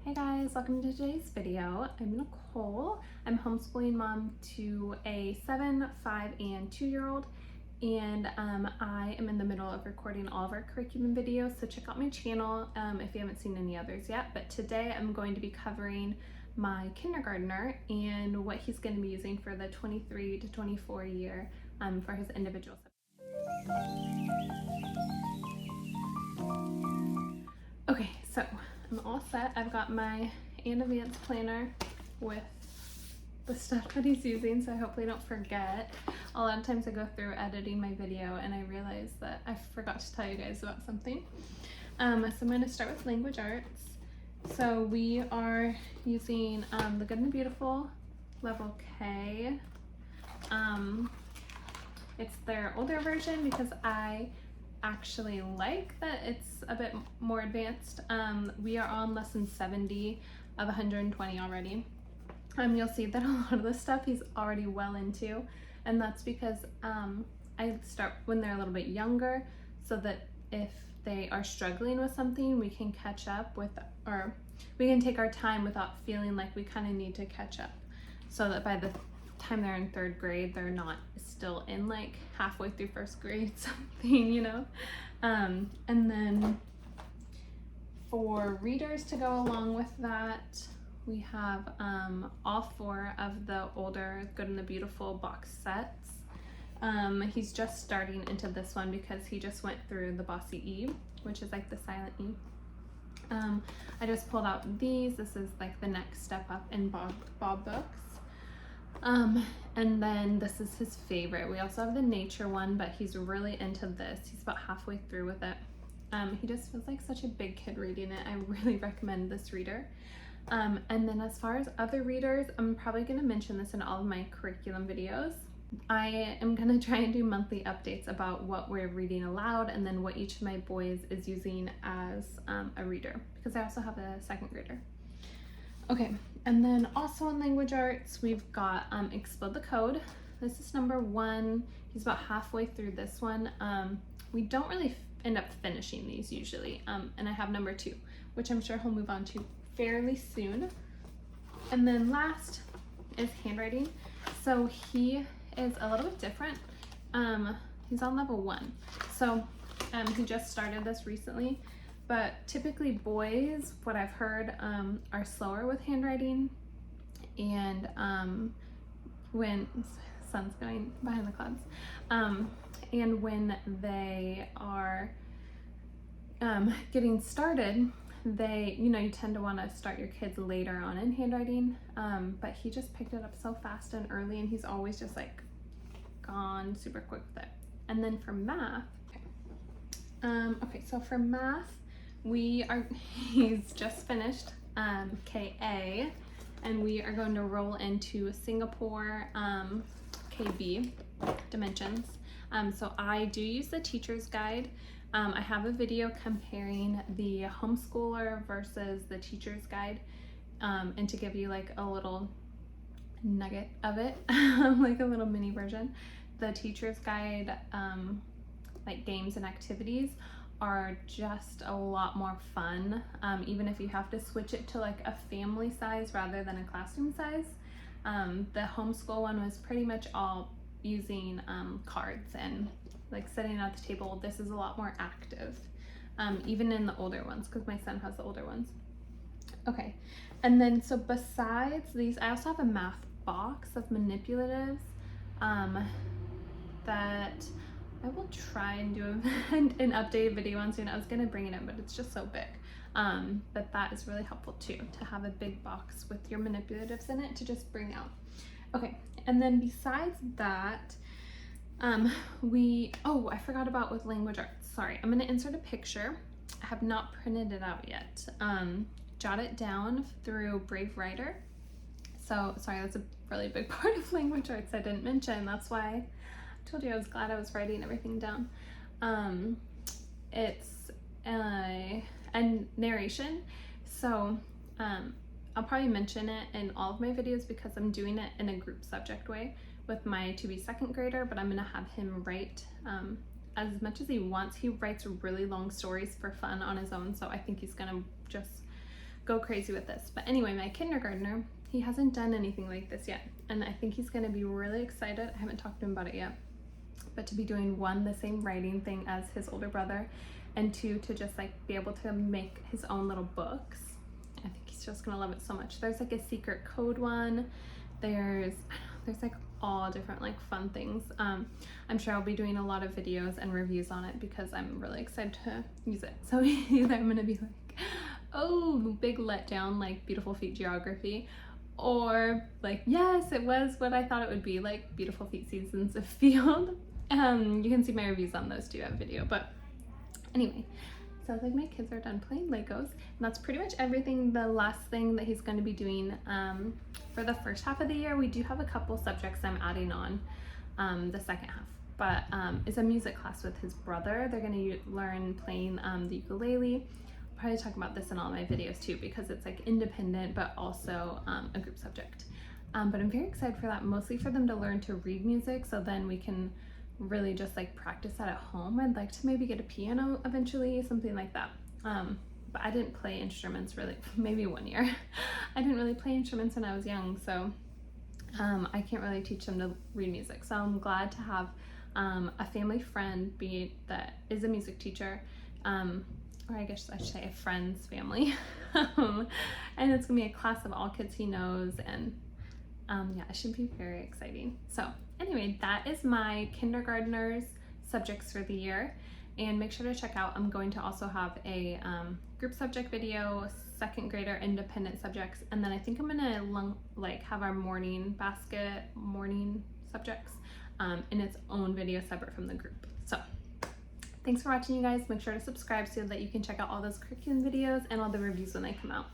Hey guys, welcome to today's video. I'm Nicole. I'm homeschooling mom to a 7, 5, and 2-year-old, and I am in the middle of recording all of our curriculum videos, so check out my channel if you haven't seen any others yet. But today I'm going to be covering my kindergartner and what he's going to be using for the 23 to 24 year for his individual subject. Okay, so I'm all set. I've got my Vance planner with the stuff that he's using, so I hopefully don't forget. A lot of times I go through editing my video and I realize that I forgot to tell you guys about something. So I'm going to start with language arts. So we are using The Good and the Beautiful, level K. It's their older version because I actually like that it's a bit more advanced. We are on lesson 70 of 120 already. You'll see that a lot of the stuff he's already well into, and that's because I start when they're a little bit younger, so that if they are struggling with something, we can catch up with, or we can take our time without feeling like we kind of need to catch up, so that by the time they're in 3rd grade, they're not still in like halfway through 1st grade something, you know. And then for readers to go along with that, we have all 4 of the older Good and the Beautiful box sets. He's just starting into this one because he just went through the Bossy E, which is like the silent E. I just pulled out these. This is like the next step up in Bob books. And then this is his favorite. We also have the nature one, but he's really into this. He's about halfway through with it. He just feels like such a big kid reading it. I really recommend this reader. And then as far as other readers, I'm probably going to mention this in all of my curriculum videos. I am going to try and do monthly updates about what we're reading aloud and then what each of my boys is using as a reader, because I also have a 2nd grader. Okay, and then also in language arts, we've got Explode the Code. This is number 1. He's about halfway through this one. We don't really end up finishing these usually. And I have number 2, which I'm sure he'll move on to fairly soon. And then last is handwriting. So he is a little bit different. He's on level 1. So he just started this recently. But typically boys, what I've heard, are slower with handwriting, and when sun's going behind the clouds, and when they are getting started, they, you tend to want to start your kids later on in handwriting, but he just picked it up so fast and early, and he's always just like gone super quick with it. And then for math, okay, so for math, he's just finished KA, and we are going to roll into Singapore KB dimensions. So I do use the teacher's guide. I have a video comparing the homeschooler versus the teacher's guide, and to give you like a little nugget of it, like a little mini version. The teacher's guide, like games and activities, are just a lot more fun, even if you have to switch it to like a family size rather than a classroom size. The homeschool one was pretty much all using cards and like sitting at the table. This is a lot more active, even in the older ones, because my son has the older ones. Okay, and then so besides these, I also have a math box of manipulatives that I will try and do an updated video on soon. I was gonna bring it in, but it's just so big. But that is really helpful too, to have a big box with your manipulatives in it to just bring out. Okay, and then besides that, I forgot about with language arts. Sorry, I'm gonna insert a picture. I have not printed it out yet. Jot it down through Brave Writer. So sorry, that's a really big part of language arts I didn't mention. That's why I told you I was glad I was writing everything down. It's a narration, so I'll probably mention it in all of my videos because I'm doing it in a group subject way with my to-be 2nd grader, but I'm gonna have him write as much as he wants. He writes really long stories for fun on his own, so I think he's gonna just go crazy with this. But anyway, my kindergartner, he hasn't done anything like this yet, and I think he's gonna be really excited. I haven't talked to him about it yet, but to be doing, one, the same writing thing as his older brother, and two, to just like be able to make his own little books. I think he's just gonna love it so much. There's like a secret code one. There's like all different like fun things. I'm sure I'll be doing a lot of videos and reviews on it because I'm really excited to use it. So either I'm gonna be like, oh, big letdown, like Beautiful Feet geography, or like, yes, it was what I thought it would be, like Beautiful Feet Seasons of Field. You can see my reviews on those too, I have a video. But anyway, sounds like my kids are done playing Legos, and that's pretty much everything. The last thing that he's going to be doing for the first half of the year, we do have a couple subjects I'm adding on the second half, but it's a music class with his brother. They're going to learn playing the ukulele. I'll probably talk about this in all my videos too, because it's like independent but also a group subject. But I'm very excited for that, mostly for them to learn to read music, so then we can really just like practice that at home. I'd like to maybe get a piano eventually, something like that. But I didn't play instruments really, maybe one year. I didn't really play instruments when I was young, so I can't really teach them to read music. So I'm glad to have a family friend that is a music teacher, or I guess I should say a friend's family. And it's gonna be a class of all kids he knows, and yeah, it should be very exciting. So anyway, that is my kindergartners subjects for the year, and make sure to check out, I'm going to also have a group subject video, second grader independent subjects, and then I think I'm gonna like have our morning subjects in its own video separate from the group. So thanks for watching, you guys. Make sure to subscribe so that you can check out all those curriculum videos and all the reviews when they come out.